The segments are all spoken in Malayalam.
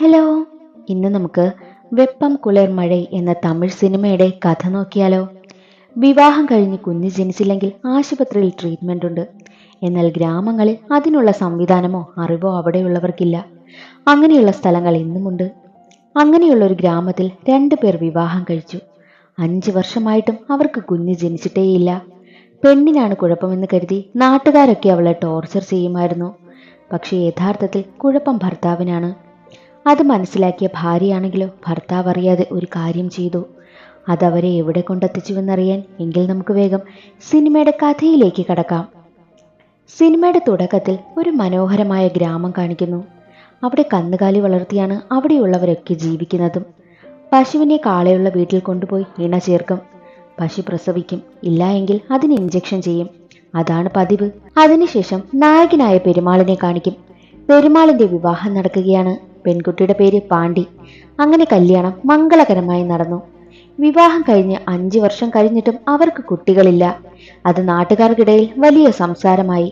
ഹലോ, ഇന്ന് നമുക്ക് വെപ്പം കുളിർ മഴ എന്ന തമിഴ് സിനിമയുടെ കഥ നോക്കിയാലോ. വിവാഹം കഴിഞ്ഞ് കുഞ്ഞ് ജനിച്ചില്ലെങ്കിൽ ആശുപത്രിയിൽ ട്രീറ്റ്മെന്റ് ഉണ്ട്. എന്നാൽ ഗ്രാമങ്ങളിൽ അതിനുള്ള സംവിധാനമോ അറിവോ അവിടെയുള്ളവർക്കില്ല. അങ്ങനെയുള്ള സ്ഥലങ്ങൾ ഇന്നുമുണ്ട്. അങ്ങനെയുള്ള ഒരു ഗ്രാമത്തിൽ 2 പേർ വിവാഹം കഴിച്ചു. 5 വർഷമായിട്ടും അവർക്ക് കുഞ്ഞ് ജനിച്ചിട്ടേയില്ല. പെണ്ണിനാണ് കുഴപ്പമെന്ന് കരുതി നാട്ടുകാരൊക്കെ അവളെ ടോർച്ചർ ചെയ്യുമായിരുന്നു. പക്ഷേ യഥാർത്ഥത്തിൽ കുഴപ്പം ഭർത്താവിനാണ്. അത് മനസ്സിലാക്കിയ ഭാര്യയാണെങ്കിലോ ഭർത്താവ് അറിയാതെ ഒരു കാര്യം ചെയ്തു. അതവരെ എവിടെ കൊണ്ടെത്തിച്ചുവെന്നറിയാൻ എങ്കിൽ നമുക്ക് വേഗം സിനിമയുടെ കഥയിലേക്ക് കടക്കാം. സിനിമയുടെ തുടക്കത്തിൽ ഒരു മനോഹരമായ ഗ്രാമം കാണിക്കുന്നു. അവിടെ കന്നുകാലി വളർത്തിയാണ് അവിടെയുള്ളവരൊക്കെ ജീവിക്കുന്നതും. പശുവിനെ കാളയുള്ള വീട്ടിൽ കൊണ്ടുപോയി ഇണ ചേർക്കും. പശു പ്രസവിക്കും, ഇല്ല എങ്കിൽ അതിന് ഇഞ്ചക്ഷൻ ചെയ്യും. അതാണ് പതിവ്. അതിനുശേഷം നായകനായ പെരുമാളിനെ കാണിക്കും. പെരുമാളിന്റെ വിവാഹം നടക്കുകയാണ്. പെൺകുട്ടിയുടെ പേര് പാണ്ടി. അങ്ങനെ കല്യാണം മംഗളകരമായി നടന്നു. വിവാഹം കഴിഞ്ഞ് 5 വർഷം കഴിഞ്ഞിട്ടും അവർക്ക് കുട്ടികളില്ല. അത് നാട്ടുകാർക്കിടയിൽ വലിയ സംസാരമായി.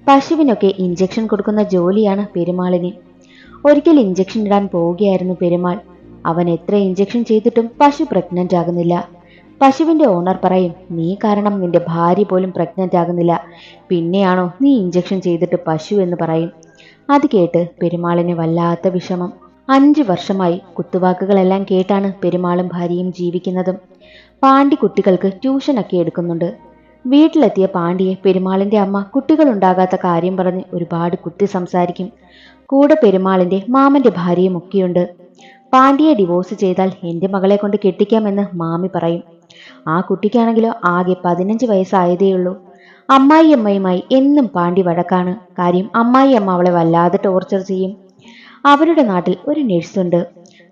പശുവിനൊക്കെ ഇഞ്ചക്ഷൻ കൊടുക്കുന്ന ജോലിയാണ് പെരുമാളിന്. ഒരിക്കൽ ഇഞ്ചക്ഷൻ ഇടാൻ പോവുകയായിരുന്നു പെരുമാൾ. അവൻ എത്ര ഇഞ്ചക്ഷൻ ചെയ്തിട്ടും പശു പ്രഗ്നന്റ് ആകുന്നില്ല. പശുവിന്റെ ഓണർ പറയും, നീ കാരണം നിന്റെ ഭാര്യ പോലും പ്രഗ്നന്റ് ആകുന്നില്ല, പിന്നെയാണോ നീ ഇഞ്ചക്ഷൻ ചെയ്തിട്ട് പശു എന്ന് പറയും. അത് കേട്ട് പെരുമാളിന് വല്ലാത്ത വിഷമം. 5 വർഷമായി കുത്തുവാക്കുകളെല്ലാം കേട്ടാണ് പെരുമാളും ഭാര്യയും ജീവിക്കുന്നതും. പാണ്ടി കുട്ടികൾക്ക് ട്യൂഷനൊക്കെ എടുക്കുന്നുണ്ട്. വീട്ടിലെത്തിയ പാണ്ടിയെ പെരുമാളിന്റെ അമ്മ കുട്ടികളുണ്ടാകാത്ത കാര്യം പറഞ്ഞ് ഒരുപാട് കുത്തി സംസാരിക്കും. കൂടെ പെരുമാളിന്റെ മാമന്റെ ഭാര്യയും ഒക്കെയുണ്ട്. പാണ്ടിയെ ഡിവോഴ്സ് ചെയ്താൽ എന്റെ മകളെ കൊണ്ട് കെട്ടിക്കാമെന്ന് മാമി പറയും. ആ കുട്ടിക്കാണെങ്കിലോ ആകെ 15 വയസ്സായതേയുള്ളൂ. അമ്മായിയമ്മയുമായി എന്നും പാണ്ടി വഴക്കാണ്. കാര്യം അമ്മായിയമ്മ അവളെ വല്ലാതെ ടോർച്ചർ ചെയ്യും. അവരുടെ നാട്ടിൽ ഒരു നഴ്സുണ്ട്.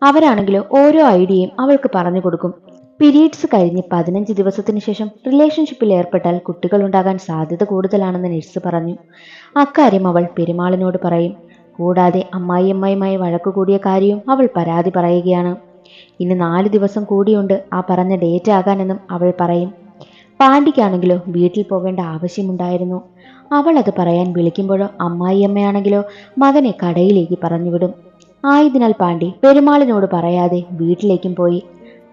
അവരാണെങ്കിലോ ഓരോ ഐഡിയയും അവൾക്ക് പറഞ്ഞു കൊടുക്കും. പീരീഡ്സ് കഴിഞ്ഞ് 15 ദിവസത്തിന് ശേഷം റിലേഷൻഷിപ്പിൽ ഏർപ്പെട്ടാൽ കുട്ടികളുണ്ടാകാൻ സാധ്യത കൂടുതലാണെന്ന് നഴ്സ് പറഞ്ഞു. അക്കാര്യം അവൾ പെരുമാളിനോട് പറയും. കൂടാതെ അമ്മായിയമ്മയുമായി വഴക്കു കൂടിയ കാര്യവും അവൾ പരാതി പറയുകയാണ്. ഇനി 4 ദിവസം കൂടിയുണ്ട് ആ പറഞ്ഞ ഡേറ്റ് ആകാനെന്നും അവൾ പറയും. പാണ്ടിക്കാണെങ്കിലോ വീട്ടിൽ പോകേണ്ട ആവശ്യമുണ്ടായിരുന്നു. അവൾ അത് പറയാൻ വിളിക്കുമ്പോഴോ അമ്മായിയമ്മയാണെങ്കിലോ മകനെ കടയിലേക്ക് പറഞ്ഞുവിടും. ആയതിനാൽ പാണ്ടി പെരുമാളിനോട് പറയാതെ വീട്ടിലേക്കും പോയി.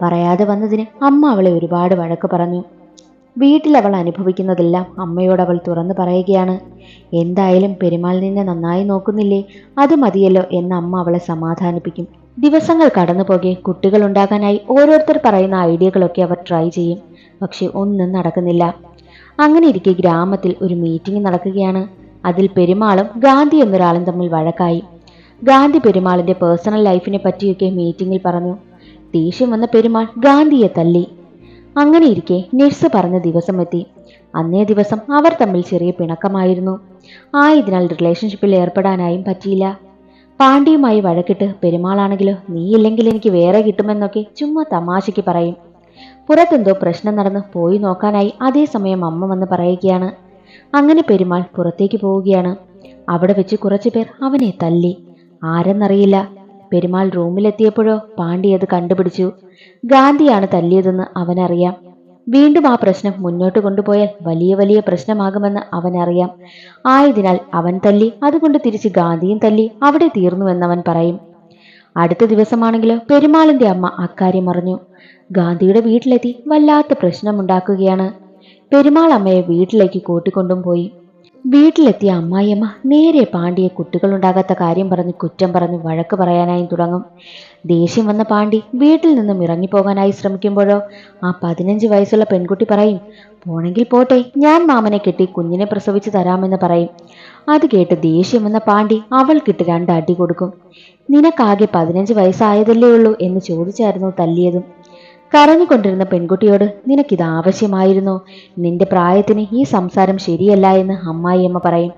പറയാതെ വന്നതിന് അമ്മ അവളെ ഒരുപാട് വഴക്ക് പറഞ്ഞു. വീട്ടിൽ അവൾ അനുഭവിക്കുന്നതെല്ലാം അമ്മയോട് അവൾ തുറന്നു പറയുകയാണ്. എന്തായാലും പെരുമാൾ നിന്നെ നന്നായി നോക്കുന്നില്ലേ, അത് മതിയല്ലോ എന്ന് അമ്മ അവളെ സമാധാനിപ്പിക്കും. ദിവസങ്ങൾ കടന്നുപോകെ കുട്ടികൾ ഉണ്ടാകാനായി ഓരോരുത്തർ പറയുന്ന ഐഡിയകളൊക്കെ അവർ ട്രൈ ചെയ്യും. പക്ഷെ ഒന്നും നടക്കുന്നില്ല. അങ്ങനെ ഇരിക്കെ ഗ്രാമത്തിൽ ഒരു മീറ്റിംഗ് നടക്കുകയാണ്. അതിൽ പെരുമാളും ഗാന്ധി എന്നൊരാളും തമ്മിൽ വഴക്കായി. ഗാന്ധി പെരുമാളിന്റെ പേഴ്സണൽ ലൈഫിനെ പറ്റിയൊക്കെ മീറ്റിംഗിൽ പറഞ്ഞു. ദേഷ്യം വന്ന പെരുമാൾ ഗാന്ധിയെ തല്ലി. അങ്ങനെ ഇരിക്കെ നഴ്സ് പറഞ്ഞ ദിവസം എത്തി. അന്നേ ദിവസം അവർ തമ്മിൽ ചെറിയ പിണക്കമായിരുന്നു. ആയതിനാൽ റിലേഷൻഷിപ്പിൽ ഏർപ്പെടാനായും പറ്റിയില്ല. പാണ്ടിയുമായി വഴക്കിട്ട് പെരുമാളാണെങ്കിലോ നീ ഇല്ലെങ്കിൽ എനിക്ക് വേറെ കിട്ടുമെന്നൊക്കെ ചുമ്മാ തമാശയ്ക്ക് പറയും. പുറത്തെന്തോ പ്രശ്നം നടന്ന് പോയി നോക്കാനായി അതേസമയം അമ്മ വന്ന് പറയുകയാണ്. അങ്ങനെ പെരുമാൾ പുറത്തേക്ക് പോവുകയാണ്. അവിടെ വെച്ച് കുറച്ചുപേർ അവനെ തല്ലി. ആരെന്നറിയില്ല. പെരുമാൾ റൂമിലെത്തിയപ്പോഴോ പാണ്ടി അത് കണ്ടുപിടിച്ചു. ഗാന്ധിയാണ് തല്ലിയതെന്ന് അവനറിയാം. വീണ്ടും ആ പ്രശ്നം മുന്നോട്ട് കൊണ്ടുപോയാൽ വലിയ വലിയ പ്രശ്നമാകുമെന്ന് അവനറിയാം. ആയതിനാൽ അവൻ തല്ലി, അതുകൊണ്ട് തിരിച്ച് ഗാന്ധിയും തല്ലി, അവിടെ തീർന്നുവെന്നവൻ പറയും. അടുത്ത ദിവസമാണെങ്കിലോ പെരുമാളിന്റെ അമ്മ അക്കാര്യം അറിഞ്ഞു. ഗാന്ധിയുടെ വീട്ടിലെത്തി വല്ലാത്ത പ്രശ്നമുണ്ടാക്കുകയാണ്. പെരുമാൾ അമ്മയെ വീട്ടിലേക്ക് കൂട്ടിക്കൊണ്ടും പോയി. വീട്ടിലെത്തിയ അമ്മായിയമ്മ നേരെ പാണ്ടിയെ കുട്ടികളുണ്ടാകാത്ത കാര്യം പറഞ്ഞ് കുറ്റം പറഞ്ഞ് വഴക്ക് പറയാനായി തുടങ്ങും. ദേഷ്യം വന്ന പാണ്ടി വീട്ടിൽ നിന്നും ഇറങ്ങിപ്പോകാനായി ശ്രമിക്കുമ്പോഴോ ആ 15 വയസ്സുള്ള പെൺകുട്ടി പറയും, പോണെങ്കിൽ പോട്ടെ, ഞാൻ മാമനെ കെട്ടി കുഞ്ഞിനെ പ്രസവിച്ച് തരാമെന്ന് പറയും. അത് കേട്ട് ദേഷ്യം വന്ന പാണ്ടി അവൾക്കിട്ട് 2 അടി കൊടുക്കും. നിനക്കാകെ 15 വയസ്സായതല്ലേ ഉള്ളൂ എന്ന് ചോദിച്ചായിരുന്നു തല്ലിയതും. കരഞ്ഞുകൊണ്ടിരുന്ന പെൺകുട്ടിയോട് നിനക്കിത് ആവശ്യമായിരുന്നോ, നിന്റെ പ്രായത്തിന് ഈ സംസാരം ശരിയല്ല എന്ന് അമ്മായിയമ്മ പറയും.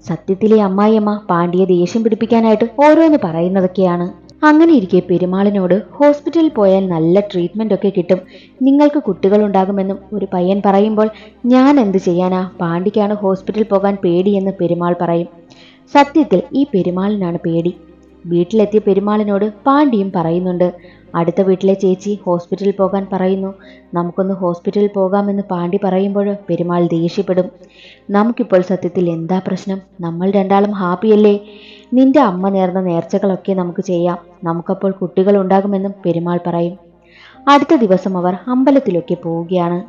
സത്യത്തിലെ അമ്മായിയമ്മ പാണ്ടിയെ ദേഷ്യം പിടിപ്പിക്കാനായിട്ട് ഓരോന്ന് പറയുന്നതൊക്കെയാണ്. അങ്ങനെ ഇരിക്കെ പെരുമാളിനോട് ഹോസ്പിറ്റലിൽ പോയാൽ നല്ല ട്രീറ്റ്മെന്റ് ഒക്കെ കിട്ടും, നിങ്ങൾക്ക് കുട്ടികളുണ്ടാകുമെന്നും ഒരു പയ്യൻ പറയുമ്പോൾ ഞാൻ എന്ത് ചെയ്യാനാ, പാണ്ടിക്കാണ് ഹോസ്പിറ്റലിൽ പോകാൻ പേടിയെന്ന് പെരുമാൾ പറയും. സത്യത്തിൽ ഈ പെരുമാളിനാണ് പേടി. വീട്ടിലെത്തിയ പെരുമാളിനോട് പാണ്ടിയും പറയുന്നുണ്ട്, അടുത്ത വീട്ടിലെ ചേച്ചി ഹോസ്പിറ്റലിൽ പോകാൻ പറയുന്നു. നമുക്കൊന്ന് ഹോസ്പിറ്റലിൽ പോകാമെന്ന് പാണ്ടി പറയുമ്പോൾ പെരുമാൾ ദേഷ്യപ്പെടും. നമുക്കിപ്പോൾ സത്യത്തിൽ എന്താ പ്രശ്നം? നമ്മൾ രണ്ടാളും ഹാപ്പിയല്ലേ? നിന്റെ അമ്മ നേർന്ന നേർച്ചകളൊക്കെ നമുക്ക് ചെയ്യാം. നമുക്കപ്പോൾ കുട്ടികൾ ഉണ്ടാകുമെന്നും പെരുമാൾ പറയും. അടുത്ത ദിവസം അവർ അമ്പലത്തിലൊക്കെ പോവുകയാണ്.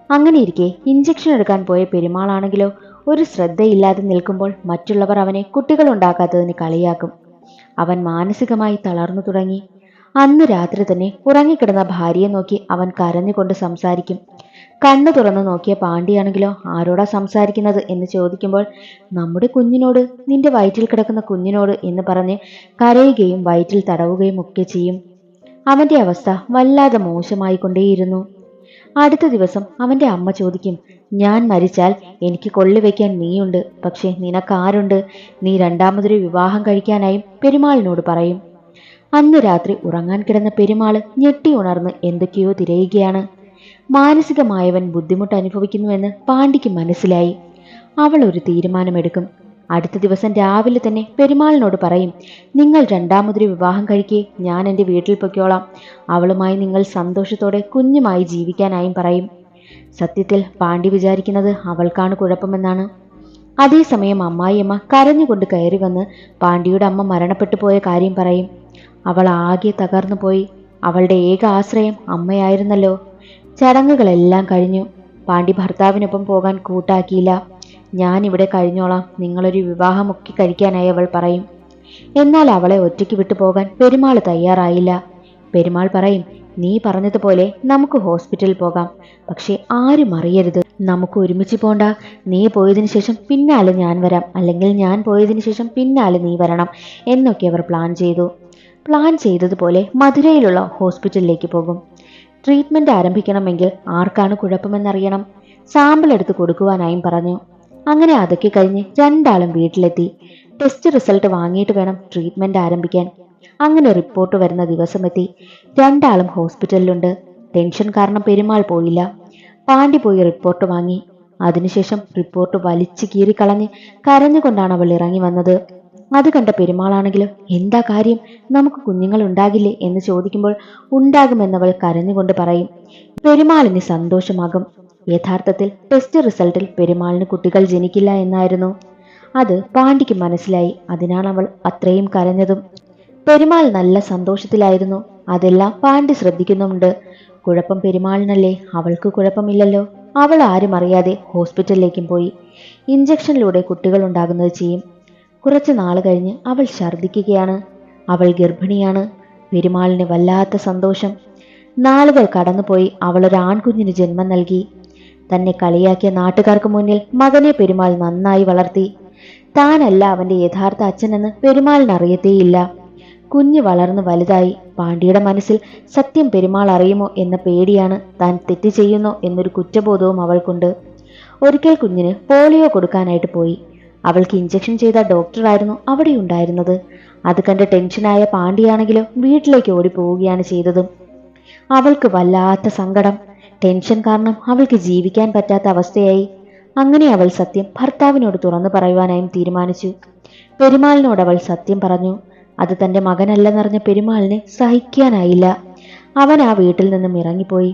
അങ്ങനെയിരിക്കെ ഇഞ്ചക്ഷൻ എടുക്കാൻ പോയ പെരുമാളാണെങ്കിലോ ഒരു ശ്രദ്ധയില്ലാതെ നിൽക്കുമ്പോൾ മറ്റുള്ളവർ അവനെ കുട്ടികൾ ഉണ്ടാക്കാത്തതിന് കളിയാക്കും. അവൻ മാനസികമായി തളർന്നു തുടങ്ങി. അന്ന് രാത്രി തന്നെ ഉറങ്ങിക്കിടന്ന ഭാര്യയെ നോക്കി അവൻ കരഞ്ഞുകൊണ്ട് സംസാരിക്കും. കണ്ണു തുറന്നു നോക്കിയ പാണ്ടിയാണെങ്കിലോ ആരോടാ സംസാരിക്കുന്നത് എന്ന് ചോദിക്കുമ്പോൾ നമ്മുടെ കുഞ്ഞിനോട്, നിന്റെ വയറ്റിൽ കിടക്കുന്ന കുഞ്ഞിനോട് എന്ന് പറഞ്ഞ് കരയുകയും വയറ്റിൽ തടവുകയും ഒക്കെ ചെയ്യും. അവന്റെ അവസ്ഥ വല്ലാതെ മോശമായി കൊണ്ടേയിരുന്നു. അടുത്ത ദിവസം അവന്റെ അമ്മ ചോദിക്കും, ഞാൻ മരിച്ചാൽ എനിക്ക് കൊള്ളിവെക്കാൻ നീയുണ്ട്, പക്ഷെ നിനക്കാരുണ്ട്? നീ രണ്ടാമതൊരു വിവാഹം കഴിക്കാനായും പെരുമാളിനോട് പറയും. അന്ന് രാത്രി ഉറങ്ങാൻ കിടന്ന പെരുമാള് ഞെട്ടി ഉണർന്ന് എന്തൊക്കെയോ തിരയുകയാണ്. മാനസികമായവൻ ബുദ്ധിമുട്ട് അനുഭവിക്കുന്നുവെന്ന് പാണ്ടിക്ക് മനസ്സിലായി. അവൾ ഒരു തീരുമാനമെടുക്കും. അടുത്ത ദിവസം രാവിലെ തന്നെ പെരുമാളിനോട് പറയും, നിങ്ങൾ രണ്ടാമതൊരു വിവാഹം കഴിക്കേ, ഞാൻ എൻ്റെ വീട്ടിൽ പൊയ്ക്കോളാം. അവളുമായി നിങ്ങൾ സന്തോഷത്തോടെ കുഞ്ഞുമായി ജീവിക്കാനായും പറയും. സത്യത്തിൽ പാണ്ടി വിചാരിക്കുന്നത് അവൾക്കാണ് കുഴപ്പമെന്നാണ്. അതേസമയം അമ്മായിയമ്മ കരഞ്ഞുകൊണ്ട് കയറി വന്ന് പാണ്ടിയുടെ അമ്മ മരണപ്പെട്ടു പോയ കാര്യം പറയും. അവൾ ആകെ തകർന്നു പോയി. അവളുടെ ഏക ആശ്രയം അമ്മയായിരുന്നല്ലോ. ചടങ്ങുകളെല്ലാം കഴിഞ്ഞു. പാണ്ടി ഭർത്താവിനൊപ്പം പോകാൻ കൂട്ടാക്കിയില്ല. ഞാൻ ഇവിടെ കഴിഞ്ഞോളാം, നിങ്ങളൊരു വിവാഹമൊക്കെ കഴിക്കാനായി അവൾ പറയും. എന്നാൽ അവളെ ഒറ്റയ്ക്ക് വിട്ടു പോകാൻ പെരുമാൾ തയ്യാറായില്ല. പെരുമാൾ പറയും, നീ പറഞ്ഞതുപോലെ നമുക്ക് ഹോസ്പിറ്റലിൽ പോകാം, പക്ഷെ ആരും അറിയരുത്. നമുക്ക് ഒരുമിച്ച് പോണ്ട. നീ പോയതിനു ശേഷം പിന്നാലെ ഞാൻ വരാം, അല്ലെങ്കിൽ ഞാൻ പോയതിനു ശേഷം പിന്നാലെ നീ വരണം എന്നൊക്കെ അവർ പ്ലാൻ ചെയ്തതുപോലെ മധുരയിലുള്ള ഹോസ്പിറ്റലിലേക്ക് പോകും. ട്രീറ്റ്മെന്റ് ആരംഭിക്കണമെങ്കിൽ ആർക്കാണ് കുഴപ്പമെന്നറിയണം. സാമ്പിൾ എടുത്ത് കൊടുക്കുവാനായും പറഞ്ഞു. അങ്ങനെ അതൊക്കെ കഴിഞ്ഞ് രണ്ടാളും വീട്ടിലെത്തി. ടെസ്റ്റ് റിസൾട്ട് വാങ്ങിയിട്ട് വേണം ട്രീറ്റ്മെന്റ് ആരംഭിക്കാൻ. അങ്ങനെ റിപ്പോർട്ട് വരുന്ന ദിവസമെത്തി. രണ്ടാളും ഹോസ്പിറ്റലിലുണ്ട്. ടെൻഷൻ കാരണം പെരുമാൾ പോയില്ല. പാണ്ടി പോയി റിപ്പോർട്ട് വാങ്ങി. അതിനുശേഷം റിപ്പോർട്ട് വലിച്ചു കീറിക്കളഞ്ഞ് കരഞ്ഞുകൊണ്ടാണ് അവൾ ഇറങ്ങി വന്നത്. അത് കണ്ട പെരുമാളാണെങ്കിലും എന്താ കാര്യം, നമുക്ക് കുഞ്ഞുങ്ങൾ ഉണ്ടാകില്ലേ എന്ന് ചോദിക്കുമ്പോൾ ഉണ്ടാകുമെന്നവൾ കരഞ്ഞുകൊണ്ട് പറയും. പെരുമാളിന് സന്തോഷമാകും. യഥാർത്ഥത്തിൽ ടെസ്റ്റ് റിസൾട്ടിൽ പെരുമാളിന് കുട്ടികൾ ജനിക്കില്ല എന്നായിരുന്നു. അത് പാണ്ടിക്ക് മനസ്സിലായി. അതിനാണ് അവൾ അത്രയും കരഞ്ഞതും. പെരുമാൾ നല്ല സന്തോഷത്തിലായിരുന്നു. അതെല്ലാം പാണ്ടി ശ്രദ്ധിക്കുന്നുമുണ്ട്. കുഴപ്പം പെരുമാളിനല്ലേ, അവൾക്ക് കുഴപ്പമില്ലല്ലോ. അവൾ ആരും അറിയാതെ ഹോസ്പിറ്റലിലേക്കും പോയി. ഇഞ്ചക്ഷനിലൂടെ കുട്ടികൾ ഉണ്ടാകുന്നത് ചെയ്യും. കുറച്ചു നാൾ കഴിഞ്ഞ് അവൾ ഛർദ്ദിക്കുകയാണ്. അവൾ ഗർഭിണിയാണ്. പെരുമാളിന് വല്ലാത്ത സന്തോഷം. നാളുകൾ കടന്നുപോയി. അവൾ ഒരു ആൺകുഞ്ഞിന് ജന്മം നൽകി. തന്നെ കളിയാക്കിയ നാട്ടുകാർക്ക് മുന്നിൽ മകനെ പെരുമാൾ നന്നായി വളർത്തി. താനല്ല അവന്റെ യഥാർത്ഥ അച്ഛനെന്ന് പെരുമാളിന് അറിയത്തേയില്ല. കുഞ്ഞ് വളർന്നു വലുതായി. പാണ്ടിയുടെ മനസ്സിൽ സത്യം പെരുമാൾ അറിയുമോ എന്ന പേടിയാണ്. താൻ തെറ്റ് ചെയ്യുന്നോ എന്നൊരു കുറ്റബോധവും അവൾക്കുണ്ട്. ഒരിക്കൽ കുഞ്ഞിന് പോളിയോ കൊടുക്കാനായിട്ട് പോയി. അവൾക്ക് ഇഞ്ചക്ഷൻ ചെയ്ത ഡോക്ടറായിരുന്നു അവിടെ ഉണ്ടായിരുന്നത്. അത് കണ്ട് ടെൻഷനായ പാണ്ടിയാണെങ്കിലും വീട്ടിലേക്ക് ഓടിപ്പോവുകയാണ് ചെയ്തതും. അവൾക്ക് വല്ലാത്ത സങ്കടം. ടെൻഷൻ കാരണം അവൾക്ക് ജീവിക്കാൻ പറ്റാത്ത അവസ്ഥയായി. അങ്ങനെ അവൾ സത്യം ഭർത്താവിനോട് തുറന്നു പറയുവാനായും തീരുമാനിച്ചു. പെരുമാളിനോട് അവൾ സത്യം പറഞ്ഞു. അത് തന്റെ മകനല്ലെന്നറിഞ്ഞ പെരുമാളിന് സഹിക്കാനായില്ല. അവൻ ആ വീട്ടിൽ നിന്നും ഇറങ്ങിപ്പോയി.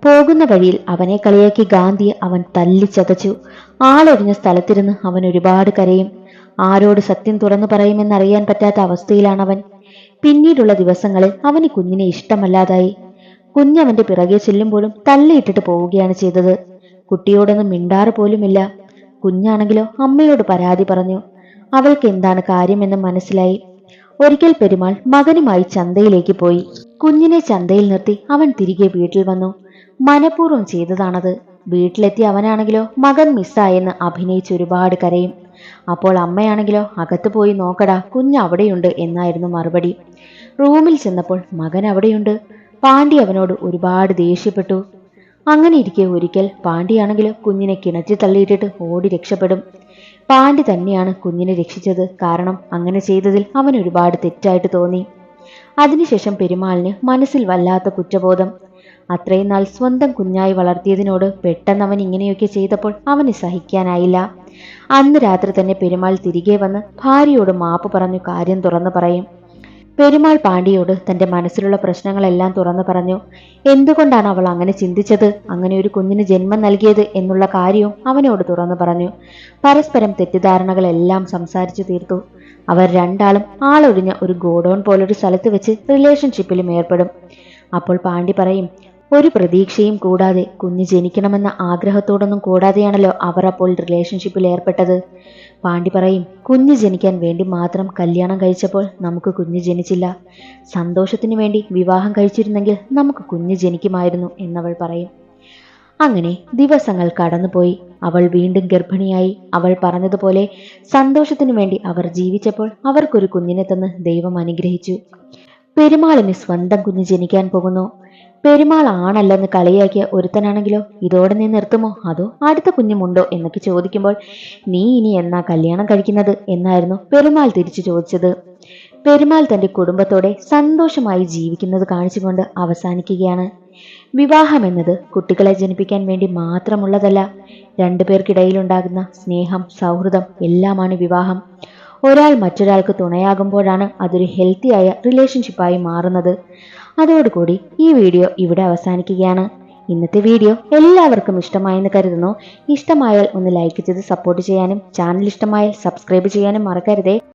പോകുന്ന വഴിയിൽ അവനെ കളിയാക്കി ഗാന്ധിയെ അവൻ തല്ലിച്ചതച്ചു. ആളൊഴിഞ്ഞ സ്ഥലത്തിരുന്ന് അവൻ ഒരുപാട് കരയും. ആരോട് സത്യം തുറന്നു പറയുമെന്നറിയാൻ പറ്റാത്ത അവസ്ഥയിലാണവൻ. പിന്നീടുള്ള ദിവസങ്ങളിൽ അവന് കുഞ്ഞിനെ ഇഷ്ടമല്ലാതായി. കുഞ്ഞവന്റെ പിറകെ ചെല്ലുമ്പോഴും തള്ളിയിട്ടിട്ട് പോവുകയാണ് ചെയ്തത്. കുട്ടിയോടൊന്നും മിണ്ടാറ് പോലുമില്ല. കുഞ്ഞാണെങ്കിലോ അമ്മയോട് പരാതി പറഞ്ഞു. അവൾക്ക് എന്താണ് കാര്യമെന്ന് മനസ്സിലായി. ഒരിക്കൽ പെരുമാൾ മകനുമായി ചന്തയിലേക്ക് പോയി. കുഞ്ഞിനെ ചന്തയിൽ നിർത്തി അവൻ തിരികെ വീട്ടിൽ വന്നു. മനഃപൂർവ്വം ചെയ്തതാണത്. വീട്ടിലെത്തി അവനാണെങ്കിലോ മകൻ മിസ്സായെന്ന് അഭിനയിച്ച് ഒരുപാട് കരയും. അപ്പോൾ അമ്മയാണെങ്കിലോ അകത്ത് പോയി നോക്കടാ, കുഞ്ഞ് അവിടെയുണ്ട് എന്നായിരുന്നു മറുപടി. റൂമിൽ ചെന്നപ്പോൾ മകൻ അവിടെയുണ്ട്. പാണ്ടി അവനോട് ഒരുപാട് ദേഷ്യപ്പെട്ടു. അങ്ങനെ ഇരിക്കെ ഒരിക്കൽ പാണ്ടിയാണെങ്കിലോ കുഞ്ഞിനെ കിണറ്റി തള്ളിയിട്ടിട്ട് ഓടി രക്ഷപ്പെടും. പാണ്ടി തന്നെയാണ് കുഞ്ഞിനെ രക്ഷിച്ചത്. കാരണം അങ്ങനെ ചെയ്തതിൽ അവൻ ഒരുപാട് തെറ്റായിട്ട് തോന്നി. അതിനുശേഷം പെരുമാളിന് മനസ്സിൽ വല്ലാത്ത കുറ്റബോധം. അത്രയും നാൾ സ്വന്തം കുഞ്ഞായി വളർത്തിയതിനോട് പെട്ടെന്ന് അവൻ ഇങ്ങനെയൊക്കെ ചെയ്തപ്പോൾ അവന് സഹിക്കാനായില്ല. അന്ന് രാത്രി തന്നെ പെരുമാൾ തിരികെ വന്ന് ഭാര്യയോട് മാപ്പ് പറഞ്ഞു കാര്യം തുറന്നു പറയും. പെരുമാൾ പാണ്ഡ്യയോട് തന്റെ മനസ്സിലുള്ള പ്രശ്നങ്ങളെല്ലാം തുറന്നു പറഞ്ഞു. എന്തുകൊണ്ടാണ് അവൾ അങ്ങനെ ചിന്തിച്ചത്, അങ്ങനെ ഒരു കുഞ്ഞിന് ജന്മം നൽകിയത് എന്നുള്ള കാര്യവും അവനോട് തുറന്നു പറഞ്ഞു. പരസ്പരം തെറ്റിദ്ധാരണകളെല്ലാം സംസാരിച്ചു തീർത്തു. അവർ രണ്ടാളും ആളൊഴിഞ്ഞ ഒരു ഗോഡൌൺ പോലൊരു സ്ഥലത്ത് വെച്ച് റിലേഷൻഷിപ്പിലും ഏർപ്പെടും. അപ്പോൾ പാണ്ഡ്യ പറയും, ഒരു പ്രതീക്ഷയും കൂടാതെ, കുഞ്ഞ് ജനിക്കണമെന്ന ആഗ്രഹത്തോടൊന്നും കൂടാതെയാണല്ലോ അവർ അപ്പോൾ റിലേഷൻഷിപ്പിൽ ഏർപ്പെട്ടത്. പാണ്ഡ്യ പറയും, കുഞ്ഞ് ജനിക്കാൻ വേണ്ടി മാത്രം കല്യാണം കഴിച്ചപ്പോൾ നമുക്ക് കുഞ്ഞ് ജനിച്ചില്ല. സന്തോഷത്തിനു വേണ്ടി വിവാഹം കഴിച്ചിരുന്നെങ്കിൽ നമുക്ക് കുഞ്ഞ് ജനിക്കുമായിരുന്നു എന്നവൾ പറയും. അങ്ങനെ ദിവസങ്ങൾ കടന്നുപോയി. അവൾ വീണ്ടും ഗർഭിണിയായി. അവൾ പറഞ്ഞതുപോലെ സന്തോഷത്തിനു വേണ്ടി അവർ ജീവിച്ചപ്പോൾ അവർക്കൊരു കുഞ്ഞിനെ തന്ന് ദൈവം അനുഗ്രഹിച്ചു. പെരുമാളിന് സ്വന്തം കുഞ്ഞ് ജനിക്കാൻ പോകുന്നു. പെരുമാൾ ആണല്ലെന്ന് കളിയാക്കിയ ഒരുത്തനാണെങ്കിലോ ഇതോടെ നീ നിർത്തുമോ, അതോ അടുത്ത കുഞ്ഞുമുണ്ടോ എന്നൊക്കെ ചോദിക്കുമ്പോൾ നീ ഇനി എന്നാ കല്യാണം കഴിക്കുന്നത് എന്നായിരുന്നു പെരുമാൾ തിരിച്ചു ചോദിച്ചത്. പെരുമാൾ തന്റെ കുടുംബത്തോടെ സന്തോഷമായി ജീവിക്കുന്നത് കാണിച്ചുകൊണ്ട് അവസാനിക്കുകയാണ്. വിവാഹം എന്നത് കുട്ടികളെ ജനിപ്പിക്കാൻ വേണ്ടി മാത്രമുള്ളതല്ല. രണ്ടുപേർക്കിടയിലുണ്ടാകുന്ന സ്നേഹം, സൗഹൃദം എല്ലാമാണ് വിവാഹം. ഒരാൾ മറ്റൊരാൾക്ക് തുണയാകുമ്പോഴാണ് അതൊരു ഹെൽത്തിയായ റിലേഷൻഷിപ്പായി മാറുന്നത്. അതോടുകൂടി ഈ വീഡിയോ ഇവിടെ അവസാനിക്കുകയാണ്. ഇന്നത്തെ വീഡിയോ എല്ലാവർക്കും ഇഷ്ടമായെന്ന് കരുതുന്നു. ഇഷ്ടമായാൽ ഒന്ന് ലൈക്ക് ചെയ്ത് സപ്പോർട്ട് ചെയ്യാനും ചാനൽ ഇഷ്ടമായാൽ സബ്സ്ക്രൈബ് ചെയ്യാനും മറക്കരുതേ.